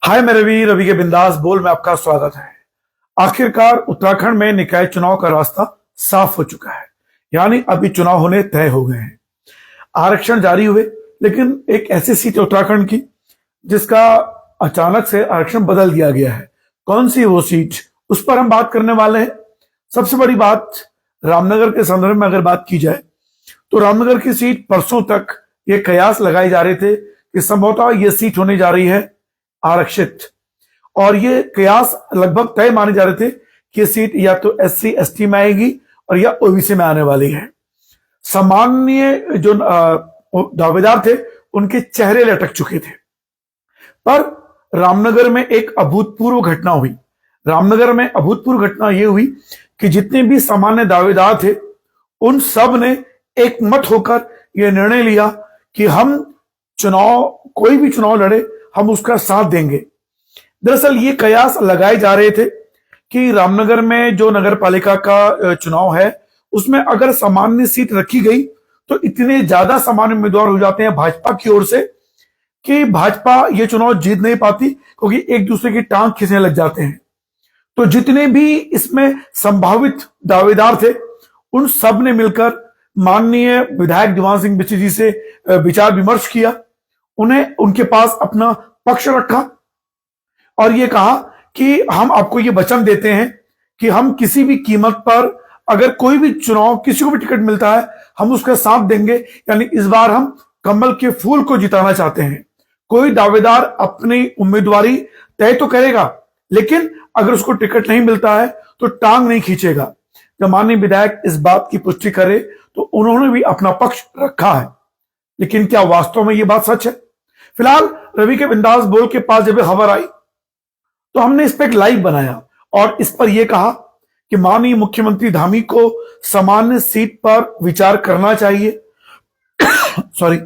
हाय मैं रवि रवि के बिंदास बोल में आपका स्वागत है। आखिरकार उत्तराखंड में निकाय चुनाव का रास्ता साफ हो चुका है, यानी अभी चुनाव होने तय हो गए हैं। आरक्षण जारी हुए, लेकिन एक ऐसी सीट है उत्तराखंड की जिसका अचानक से आरक्षण बदल दिया गया है। कौन सी वो सीट, उस पर हम बात करने वाले हैं। सबसे बड़ी बात, रामनगर के संदर्भ में अगर बात की जाए तो रामनगर की सीट परसों तक ये कयास लगाए जा रहे थे कि संभवतः ये सीट होने जा रही है आरक्षित, और ये कयास लगभग तय माने जा रहे थे कि ये सीट या तो एससी एसटी में आएगी और या ओबीसी में आने वाली है। सामान्य जो दावेदार थे उनके चेहरे लटक चुके थे, पर रामनगर में एक अभूतपूर्व घटना हुई। रामनगर में अभूतपूर्व घटना यह हुई कि जितने भी सामान्य दावेदार थे उन सब ने एक मत होकर यह निर्णय लिया कि हम कोई भी चुनाव लड़े हम उसका साथ देंगे। दरअसल ये कयास लगाए जा रहे थे कि रामनगर में जो नगर पालिका का चुनाव है उसमें अगर सामान्य सीट रखी गई तो इतने ज्यादा सामान्य उम्मीदवार हो जाते हैं भाजपा की ओर से कि भाजपा ये चुनाव जीत नहीं पाती, क्योंकि एक दूसरे की टांग खींचने लग जाते हैं। तो जितने भी इसमें संभावित दावेदार थे उन सब ने मिलकर माननीय विधायक दीवान सिंह बिष्ट जी से विचार विमर्श किया, उन्हें उनके पास अपना पक्ष रखा और ये कहा कि हम आपको ये वचन देते हैं कि हम किसी भी कीमत पर अगर कोई भी चुनाव किसी को भी टिकट मिलता है हम उसका साथ देंगे। यानी इस बार हम कमल के फूल को जिताना चाहते हैं। कोई दावेदार अपनी उम्मीदवारी तय तो करेगा, लेकिन अगर उसको टिकट नहीं मिलता है तो टांग नहीं खींचेगा। जब माननीय विधायक इस बात की पुष्टि करे तो उन्होंने भी अपना पक्ष रखा है, लेकिन क्या वास्तव में यह बात सच है? फिलहाल रवि के बिंदास बोल के पास जब खबर आई तो हमने इस पर एक लाइव बनाया और इस पर यह कहा कि माननीय मुख्यमंत्री धामी को सामान्य सीट पर विचार करना चाहिए। सॉरी।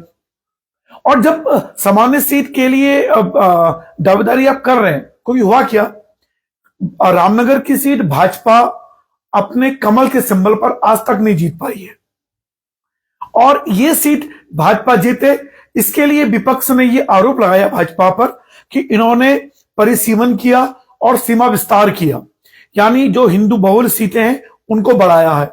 और जब सामान्य सीट के लिए दावेदारी आप कर रहे हैं, कोई हुआ क्या, रामनगर की सीट भाजपा अपने कमल के सिंबल पर आज तक नहीं जीत पाई है, और यह सीट भाजपा जीते इसके लिए विपक्ष ने यह आरोप लगाया भाजपा पर कि इन्होंने परिसीमन किया और सीमा विस्तार किया, यानी जो हिंदू बहुल सीटें हैं उनको बढ़ाया है।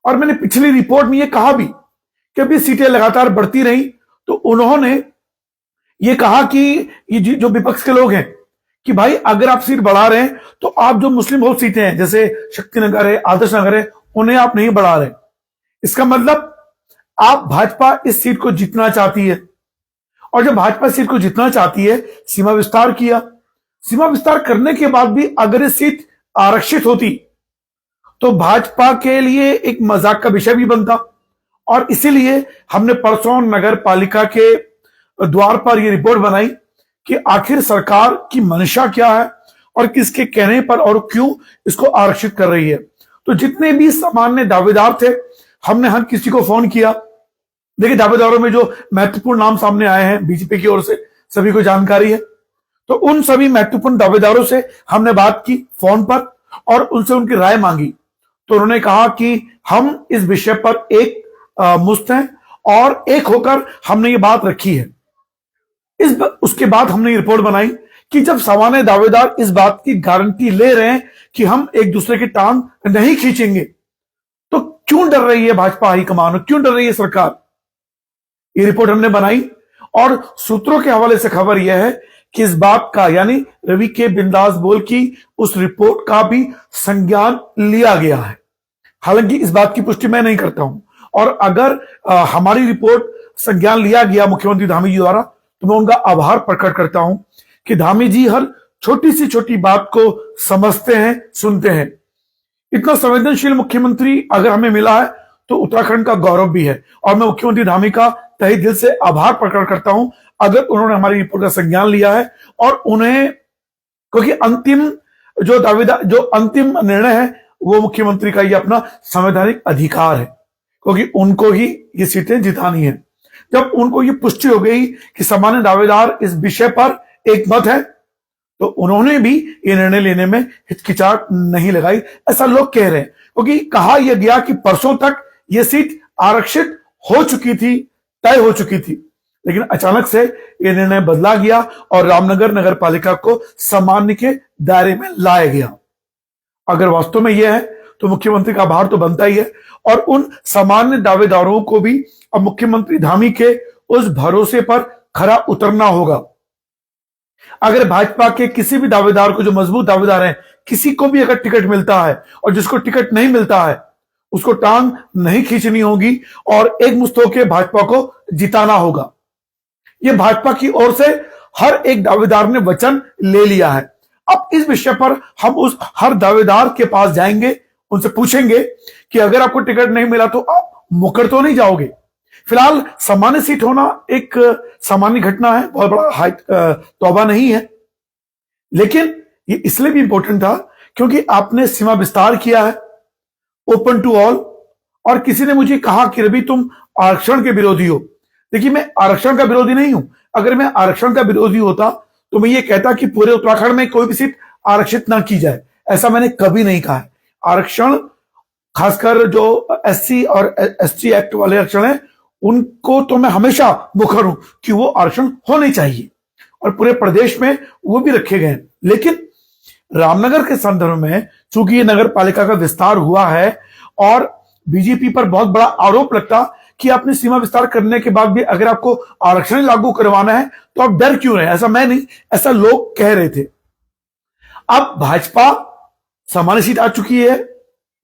और मैंने पिछली रिपोर्ट में यह कहा भी कि अभी सीटें लगातार बढ़ती रही तो उन्होंने यह कहा कि ये जो विपक्ष के लोग हैं कि भाई अगर आप सीट बढ़ा रहे हैं तो आप जो मुस्लिम बहुल सीटें हैं जैसे शक्तिनगर है, आदर्श नगर है, उन्हें आप नहीं बढ़ा रहे। इसका मतलब आप भाजपा इस सीट को जीतना चाहती है, और जब भाजपा सीट को जीतना चाहती है सीमा विस्तार किया। सीमा विस्तार करने के बाद भी अगर ये सीट आरक्षित होती तो भाजपा के लिए एक मजाक का विषय भी बनता, और इसीलिए हमने परसों नगर पालिका के द्वार पर यह रिपोर्ट बनाई कि आखिर सरकार की मंशा क्या है और किसके कहने पर और क्यों इसको आरक्षित कर रही है। तो जितने भी सामान्य दावेदार थे हमने हर किसी को फोन किया। देखिए, दावेदारों में जो महत्वपूर्ण नाम सामने आए हैं बीजेपी की ओर से सभी को जानकारी है, तो उन सभी महत्वपूर्ण दावेदारों से हमने बात की फोन पर और उनसे उनकी राय मांगी। तो उन्होंने कहा कि हम इस विषय पर एक मुस्त हैं और एक होकर हमने ये बात रखी है। उसके बाद हमने ये रिपोर्ट बनाई कि जब सामान्य दावेदार इस बात की गारंटी ले रहे हैं कि हम एक दूसरे की टांग नहीं खींचेंगे, तो क्यों डर रही है भाजपा हाईकमान, क्यों डर रही है सरकार? ये रिपोर्ट हमने बनाई और सूत्रों के हवाले से खबर यह है कि इस बात का, यानी रवि के बिंदास बोल की उस रिपोर्ट का भी संज्ञान लिया गया है। हालांकि इस बात की पुष्टि मैं नहीं करता हूं, और अगर हमारी रिपोर्ट संज्ञान लिया गया मुख्यमंत्री धामी जी द्वारा तो मैं उनका आभार प्रकट करता हूं कि धामी जी हर छोटी सी छोटी बात को समझते हैं, सुनते हैं। इतना संवेदनशील मुख्यमंत्री अगर हमें मिला है तो उत्तराखंड का गौरव भी है, और मैं मुख्यमंत्री धामी का तहे दिल से आभार प्रकट करता हूं अगर उन्होंने हमारी रिपोर्ट का संज्ञान लिया है। और उन्हें, क्योंकि जो अंतिम निर्णय है वो मुख्यमंत्री का ये अपना संवैधानिक अधिकार है, क्योंकि उनको ही ये सीटें जितानी है। जब उनको ये पुष्टि हो गई कि सामान्य दावेदार इस विषय पर एक मत है तो उन्होंने भी ये निर्णय लेने में हिचकिचाहट नहीं लगाई, ऐसा लोग कह रहे हैं। क्योंकि कहा यह गया कि परसों तक यह सीट आरक्षित हो चुकी थी, तय हो चुकी थी। लेकिन अचानक से यह निर्णय बदला गया और रामनगर नगर पालिका को सामान्य के दायरे में लाया गया। अगर वास्तव में यह है तो मुख्यमंत्री का आभार तो बनता ही है, और उन सामान्य दावेदारों को भी अब मुख्यमंत्री धामी के उस भरोसे पर खरा उतरना होगा। अगर भाजपा के किसी भी दावेदार को, जो मजबूत दावेदार हैं, किसी को भी अगर टिकट मिलता है और जिसको टिकट नहीं मिलता है उसको टांग नहीं खींचनी होगी और एक मुश्त होकर भाजपा को जिताना होगा। यह भाजपा की ओर से हर एक दावेदार ने वचन ले लिया है। अब इस विषय पर हम उस हर दावेदार के पास जाएंगे, उनसे पूछेंगे कि अगर आपको टिकट नहीं मिला तो आप मुकर तो नहीं जाओगे। फिलहाल सामान्य सीट होना एक सामान्य घटना है, बहुत बड़ा तौबा नहीं है, लेकिन ये इसलिए भी इंपॉर्टेंट था क्योंकि आपने सीमा विस्तार किया है, ओपन टू ऑल। और किसी ने मुझे कहा कि रवि तुम आरक्षण के विरोधी हो। देखिए, मैं आरक्षण का विरोधी नहीं हूं। अगर मैं आरक्षण का विरोधी होता तो मैं ये कहता कि पूरे उत्तराखंड में कोई भी सीट आरक्षित ना की जाए। ऐसा मैंने कभी नहीं कहा है। आरक्षण, खासकर जो एससी और एसटी एक्ट वाले आरक्षण है, उनको तो मैं हमेशा मुखर हूं कि वो आरक्षण होने चाहिए और पूरे प्रदेश में वो भी रखे गए। लेकिन रामनगर के संदर्भ में चूंकि ये नगर पालिका का विस्तार हुआ है और बीजेपी पर बहुत बड़ा आरोप लगता कि आपने सीमा विस्तार करने के बाद भी अगर आपको आरक्षण लागू करवाना है तो आप डर क्यों रहे? ऐसा मैं नहीं, ऐसा लोग कह रहे थे। अब भाजपा सामान्य सीट आ चुकी है,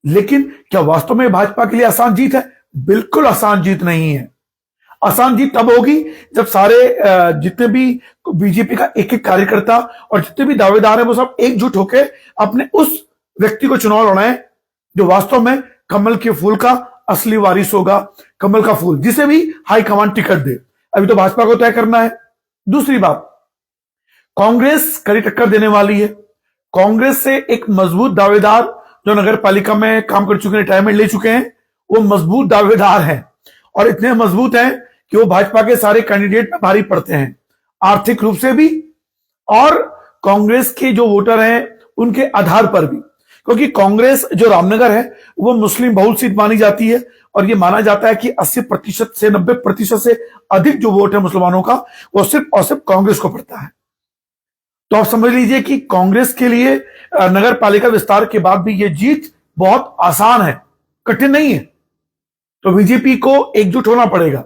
लेकिन क्या वास्तव में भाजपा के लिए आसान जीत है? बिल्कुल आसान जीत नहीं है। आसान जीत तब होगी जब सारे जितने भी बीजेपी का एक एक कार्यकर्ता और जितने भी दावेदार हैं वो सब एकजुट होकर अपने उस व्यक्ति को चुनाव लड़ाएं जो वास्तव में कमल के फूल का असली वारिस होगा। कमल का फूल जिसे भी हाईकमान टिकट दे। अभी तो भाजपा को तय करना है। दूसरी बात, कांग्रेस कड़ी टक्कर देने वाली है। कांग्रेस से एक मजबूत दावेदार जो नगर पालिका में काम कर चुके हैं, रिटायरमेंट ले चुके हैं, वो मजबूत दावेदार हैं और इतने मजबूत हैं कि वो भाजपा के सारे कैंडिडेट में भारी पड़ते हैं, आर्थिक रूप से भी और कांग्रेस के जो वोटर हैं उनके आधार पर भी। क्योंकि कांग्रेस जो रामनगर है वो मुस्लिम बहुल सीट मानी जाती है और ये माना जाता है कि 80% से 90% से अधिक जो वोट है मुसलमानों का वो सिर्फ और सिर्फ कांग्रेस को पड़ता है। तो आप समझ लीजिए कि कांग्रेस के लिए नगर पालिका विस्तार के बाद भी ये जीत बहुत आसान है, कठिन नहीं है। तो बीजेपी को एकजुट होना पड़ेगा।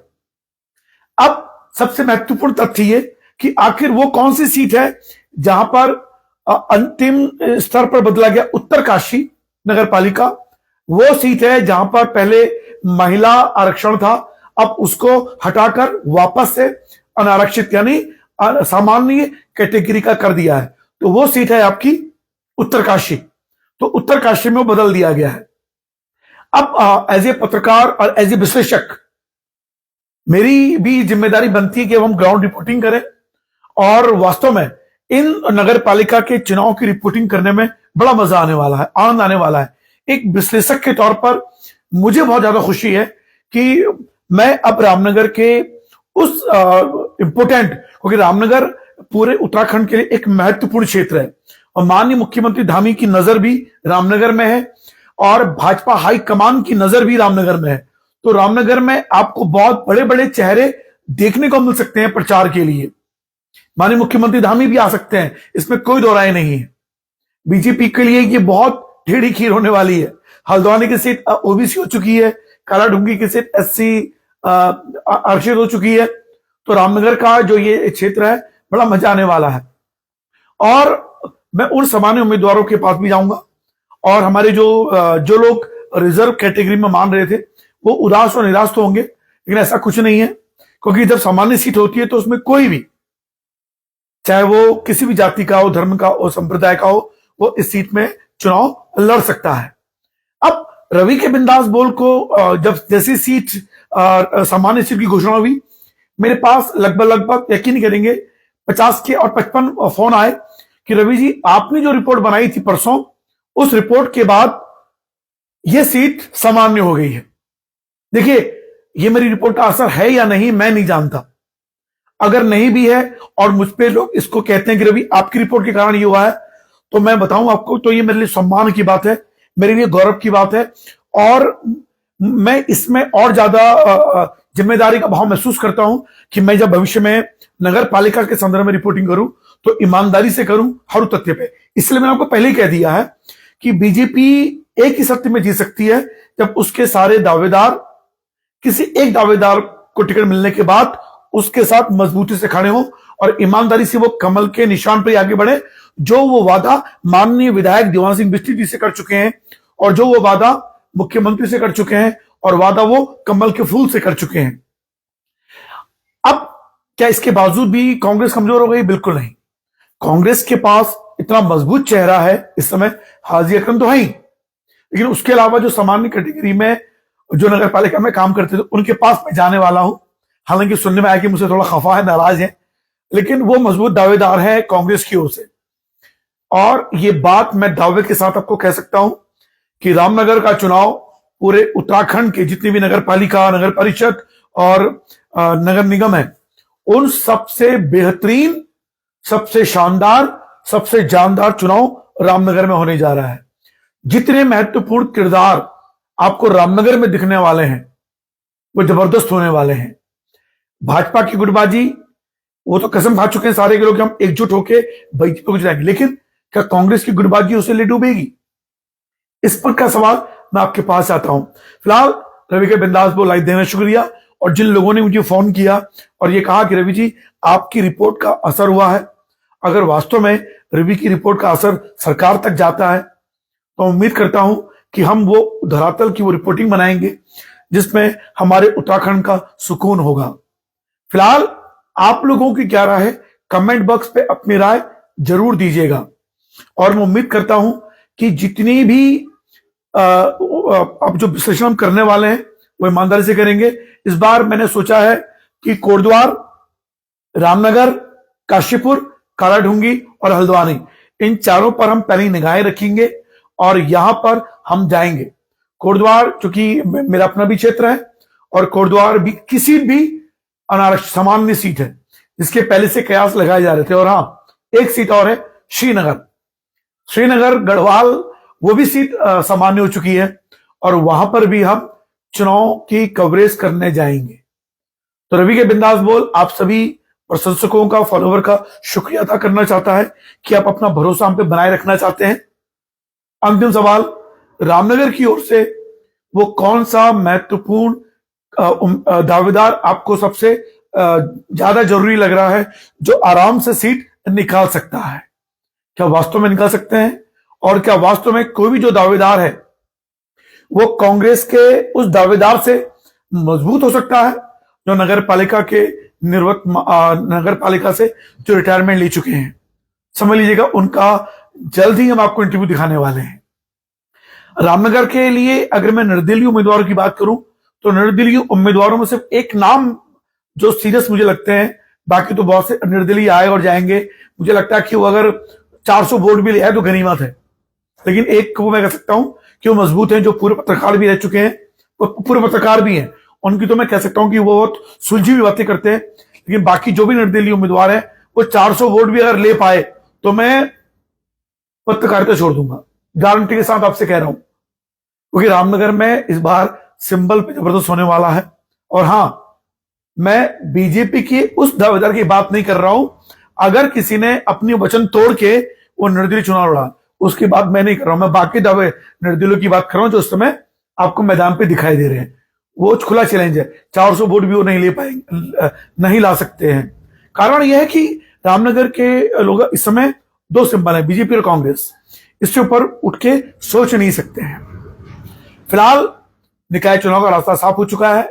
अब सबसे महत्वपूर्ण तथ्य ये कि आखिर वो कौन सी सीट है जहां पर अंतिम स्तर पर बदला गया उत्तरकाशी नगर पालिका। वो सीट है जहां पर पहले महिला आरक्षण था, अब उसको हटाकर वापस से अनारक्षित यानी सामान्य कैटेगरी का कर दिया है। तो वो सीट है आपकी उत्तरकाशी। तो उत्तरकाशी में वो बदल दिया गया है। अब एज ए पत्रकार और एज ए विश्लेषक मेरी भी जिम्मेदारी बनती है कि हम ग्राउंड रिपोर्टिंग करें और वास्तव में इन नगर पालिका के चुनाव की रिपोर्टिंग करने में बड़ा मजा आने वाला है, आनंद आने वाला है। एक विश्लेषक के तौर पर मुझे बहुत ज्यादा खुशी है कि मैं अब रामनगर के उस इंपोर्टेंट, क्योंकि रामनगर पूरे उत्तराखंड के लिए एक महत्वपूर्ण क्षेत्र है और माननीय मुख्यमंत्री धामी की नजर भी रामनगर में है और भाजपा हाईकमान की नजर भी रामनगर में है। तो रामनगर में आपको बहुत बड़े बड़े चेहरे देखने को मिल सकते हैं प्रचार के लिए। माननीय मुख्यमंत्री धामी भी आ सकते हैं, इसमें कोई दो राय नहीं है। बीजेपी के लिए ये बहुत टेढ़ी खीर होने वाली है। हल्द्वानी की सीट ओबीसी हो चुकी है, कालाडूंगी की सीट एससी आरक्षित हो चुकी है। तो रामनगर का जो ये क्षेत्र है बड़ा मजा आने वाला है और मैं उन सामान्य उम्मीदवारों के पास भी जाऊंगा और हमारे जो लोग रिजर्व कैटेगरी में मान रहे थे वो उदास और निराश तो होंगे, लेकिन ऐसा कुछ नहीं है। क्योंकि जब सामान्य सीट होती है तो उसमें कोई भी, चाहे वो किसी भी जाति का हो, धर्म का हो, संप्रदाय का हो, वो इस सीट में चुनाव लड़ सकता है। अब रवि के बिंदास बोल को जब जैसी सीट सामान्य सीट की घोषणा हुई, मेरे पास लगभग यकीन नहीं करेंगे 50 के और 55 फोन आए कि रवि जी आपने जो रिपोर्ट बनाई थी परसों, उस रिपोर्ट के बाद यह सीट सामान्य हो गई है। देखिए, ये मेरी रिपोर्ट का असर है या नहीं मैं नहीं जानता। अगर नहीं भी है और मुझ पे लोग इसको कहते हैं कि रवि आपकी रिपोर्ट के कारण ये हुआ है, तो मैं बताऊं आपको, तो ये मेरे लिए सम्मान की बात है, मेरे लिए गौरव की बात है और मैं इसमें और ज्यादा जिम्मेदारी का भाव महसूस करता हूं कि मैं जब भविष्य में नगर पालिका के संदर्भ में रिपोर्टिंग करूं तो ईमानदारी से करूं हर तथ्य पे। इसलिए मैंने आपको पहले ही कह दिया है कि बीजेपी एक ही सत्य में जीत सकती है जब उसके सारे दावेदार किसी एक दावेदार को टिकट मिलने के बाद उसके साथ मजबूती से खड़े हो और ईमानदारी से वो कमल के निशान पर आगे बढ़े, जो वो वादा माननीय विधायक दीवान सिंह बिस्ती जी से कर चुके हैं और जो वो वादा मुख्यमंत्री से कर चुके हैं और वादा वो कमल के फूल से कर चुके हैं। अब क्या इसके बावजूद भी कांग्रेस कमजोर हो गई? बिल्कुल नहीं। कांग्रेस के पास इतना मजबूत चेहरा है इस समय, हाजी अकरम तो है ही, लेकिन उसके अलावा जो सामान्य कैटेगरी में जो नगर पालिका में काम करते थे उनके पास मैं जाने वाला हूं। हालांकि सुनने में आया कि मुझे थोड़ा खफा है, नाराज है, लेकिन वो मजबूत दावेदार है कांग्रेस की ओर से। और ये बात मैं दावे के साथ आपको कह सकता हूं कि रामनगर का चुनाव पूरे उत्तराखंड के जितनी भी नगर पालिका, नगर परिषद और नगर निगम है, उन सबसे बेहतरीन, सबसे शानदार, सबसे जानदार चुनाव रामनगर में होने जा रहा है। जितने महत्वपूर्ण किरदार आपको रामनगर में दिखने वाले हैं वो जबरदस्त होने वाले हैं। भाजपा की गुटबाजी, वो तो कसम खा चुके हैं सारे के लोग कि हम एकजुट होकर बीजेपी को जिताएंगे, लेकिन क्या कांग्रेस की गुटबाजी उसे ले डूबेगी? इस पर का सवाल मैं आपके पास आता हूं। फिलहाल रवि के बिंदास को लाइक देना शुक्रिया। और जिन लोगों ने मुझे फोन किया और ये कहा कि रवि जी आपकी रिपोर्ट का असर हुआ है, अगर वास्तव में रवि की रिपोर्ट का असर सरकार तक जाता है तो उम्मीद करता हूं कि हम वो धरातल की वो रिपोर्टिंग बनाएंगे जिसमें हमारे उत्तराखंड का सुकून होगा। फिलहाल आप लोगों की क्या राय है, कमेंट बॉक्स पे अपनी राय जरूर दीजिएगा। और मैं उम्मीद करता हूं कि जितनी भी अब जो विश्लेषण हम करने वाले हैं वो ईमानदारी से करेंगे। इस बार मैंने सोचा है कि कोटद्वार, रामनगर, काशीपुर, कालाढूंगी और हल्द्वानी, इन चारों पर हम पहली निगाहें रखेंगे और यहां पर हम जाएंगे। कोटद्वार चूंकि मेरा अपना भी क्षेत्र है और कोटद्वार भी किसी भी अनारक्षित सामान्य सीट है जिसके पहले से कयास लगाए जा रहे थे। और हां, एक सीट और है श्रीनगर गढ़वाल, वो भी सीट सामान्य हो चुकी है और वहां पर भी हम चुनाव की कवरेज करने जाएंगे। तो रवि के बिंदास बोल आप सभी प्रशंसकों का, फॉलोवर का शुक्रिया अदा करना चाहता है कि आप अपना भरोसा हम पे बनाए रखना चाहते हैं। अंतिम सवाल, रामनगर की ओर से वो कौन सा महत्वपूर्ण दावेदार आपको सबसे ज्यादा जरूरी लग रहा है जो आराम से सीट निकाल सकता है? क्या वास्तव में निकाल सकते हैं? और क्या वास्तव में कोई भी जो दावेदार है वो कांग्रेस के उस दावेदार से मजबूत हो सकता है जो नगर पालिका के नगर पालिका से जो रिटायरमेंट ले चुके हैं? समझ लीजिएगा, उनका जल्द ही हम आपको इंटरव्यू दिखाने वाले हैं। रामनगर के लिए अगर मैं निर्दलीय उम्मीदवारों की बात करूं तो निर्दलीय उम्मीदवारों में सिर्फ एक नाम जो सीरियस मुझे लगते हैं, बाकी तो बहुत से निर्दलीय आए और जाएंगे। मुझे लगता है कि वो अगर 400 वोट भी ले आए तो गनीमत है, लेकिन एक को मैं कह सकता हूं कि वो मजबूत हैं, जो पूर्व पत्रकार भी रह चुके हैं, वो पूर्व पत्रकार भी हैं। उनकी तो मैं कह सकता हूं कि वो बहुत सुलझी हुई बातें करते हैं। लेकिन बाकी जो भी निर्दलीय उम्मीदवार है वो 400 वोट भी अगर ले पाए तो मैं पत्रकारिता छोड़ दूंगा, गारंटी के साथ आपसे कह रहा हूं, क्योंकि रामनगर में इस बार सिंबल पे जबरदस्त होने वाला है। और हां, मैं बीजेपी की उस दावेदार की बात नहीं कर रहा हूं, अगर किसी ने अपनी वचन तोड़ के वो निर्दलीय चुनाव लड़ा उसकी बात मैं नहीं कर रहा हूं। मैं बाकी दावे निर्दलीयों की बात कर रहा हूं जो उस समय आपको मैदान पे दिखाई दे रहे हैं। वो खुला चैलेंज है, 400 वोट भी वो नहीं ले पाएंगे, नहीं ला सकते हैं। कारण यह है कि रामनगर के लोग इस समय दो सिंबल है, बीजेपी और कांग्रेस, इससे ऊपर उठ के सोच नहीं सकते हैं। फिलहाल निकाय चुनाव का रास्ता साफ हो चुका है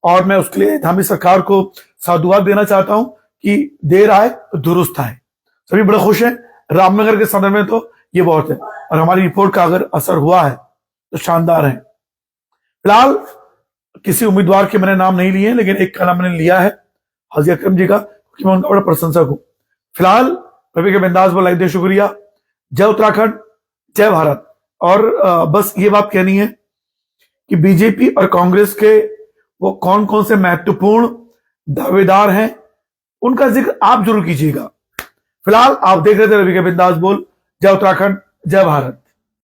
और मैं उसके लिए धामी सरकार को साधुवाद देना चाहता हूं कि देर आए दुरुस्त आए। सभी बड़े खुश हैं। रामनगर के संदर्भ में तो ये बहुत है और हमारी रिपोर्ट का अगर असर हुआ है तो शानदार है। फिलहाल किसी उम्मीदवार के मैंने नाम नहीं लिए, लेकिन एक का नाम मैंने लिया है, हाजी अकरम जी का, क्योंकि मैं उनका बड़ा प्रशंसक हूं। फिलहाल रवि के बिंदास को लाइक दे शुक्रिया। जय उत्तराखंड, जय भारत। और बस ये बात कहनी है कि बीजेपी और कांग्रेस के वो कौन कौन से महत्वपूर्ण दावेदार हैं उनका जिक्र आप जरूर कीजिएगा। फिलहाल आप देख रहे थे रवि के बिंदास बोल। जय उत्तराखंड, जय भारत।